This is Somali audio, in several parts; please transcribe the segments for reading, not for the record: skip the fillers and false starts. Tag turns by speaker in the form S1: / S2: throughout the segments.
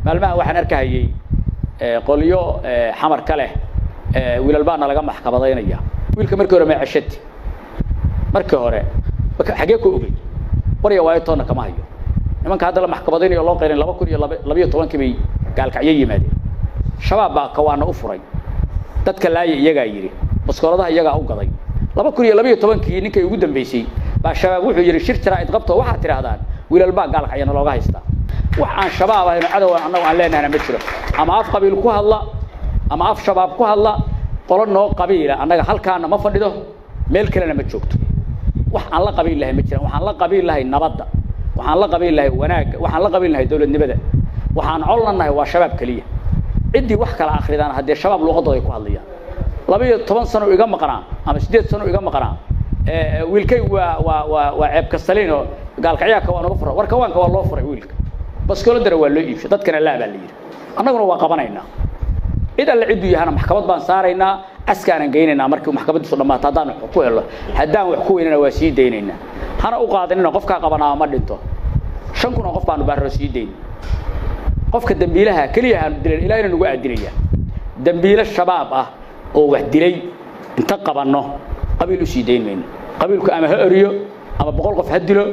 S1: maalmaha waxaan arkayay qoliyo xamar kale wiilal baan laga maxkamadaynaya wiilka markii hore ma cashati markii hore xagee ku ogay wariya waa toona kama hayo nimanka hadda la maxkamadaynayo loo qeynay 2012 bay gaalkacyo yimaadeen shabaab baa kawaana u furay dadka laaya iyaga yiri baskooladaha iyaga u gaday 2012 ninkay ugu dambeysay baa shabaab wuxuu yiri shir jira id qabto waxa tiraahdaan wiilal baa gaalkacyana looga haystaa waxaan shabaab ahayno cadow annagu aan leenahay ma jiro ama af qabiil ku hadla ama af shabaab ku hadla qolo noo qabiila annaga halkaana ma fadhido meel kale ma joogto wax aan la qabiil lahay ma jiro waxaan la qabiil lahay nabadda waxaan la qabiil lahay wanaag waxaan la qabiil lahay dawladnimada waxaan colnahay waa shabaab kaliya cidii wax kala akhridaan hadii shabaab luqadooda ku hadlayaan 12 sano iga maqnaa ama 8 sano iga maqnaa wiilkay waa ceeb kastalino gaalkacyaa ka waanu furo warka waanka waa loo furay wiilka baskoolo dara waa loo iibshay dadkana la baa leeyahay annaguna waa qabanaynaa ida la cidu yahana maxkamad baan saaraynaa askaanan geynaynaa markii maxkamaddu soo dhamaato hadaan ku helo hadaan wax ku weynana waa sii deynaynaa hana u qaadanina qofka qabanaa ma dhinto 5 kun oo qof baan baaro sii deyn qofka dambiilaha kaliya aan dilay ilaa inuu aadinaya dambiila shabaab ah oo wax dilay inta qabanno qabiil u sii deynayna qabiilku ama ha ariyo ama 100 qof ha dilo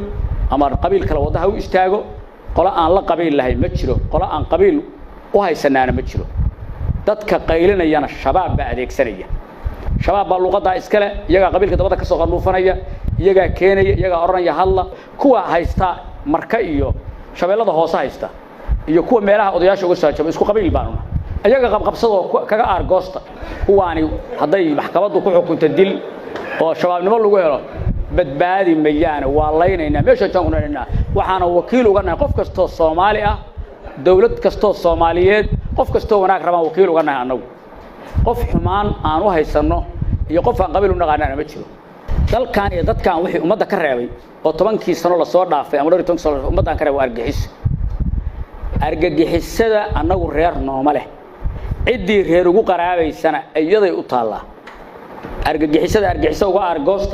S1: ama qabiil kala wadaha u istaago qola aan la qabiil lahayn ma jiro qola aan qabiil u haysanaana ma jiro dadka qaylinayana shabaab baa adeegsanaya shabaab baa luqada iskale iyaga qabiilka dabada ka soo qanuufanaya iyaga keenaya iyaga oranaya hadla kuwa haysta marka iyo shabeelada hoose haysta iyo kuwa meelaha odayaasha uga saajaba isku qabiil baanuna iyaga qabqabsado kaga argoosta kuwaani haday maxkamaddu ku xukunta dil oo shabaabnimo lagu helo badbaadi mayaan waa laynayna meesha joognayna waxaana wakiil uga nahay qof kasto Soomaali ah dawlad kasto Soomaaliyeed qof kasto wanaag rabaan wakiil uga nahay anagu qof xumaan aan u haysano iyo qof aan qabiil u naqaanana ma jiro dalkan iyo dadkan wixii umada ka reebay oo 10 sano la soo dhaafay ama 12 sano umadan ka reebay argagixisada anagu reer nooma leh cidii reer ugu qaraabaysana ayaday u taala argagixisada uga argoosta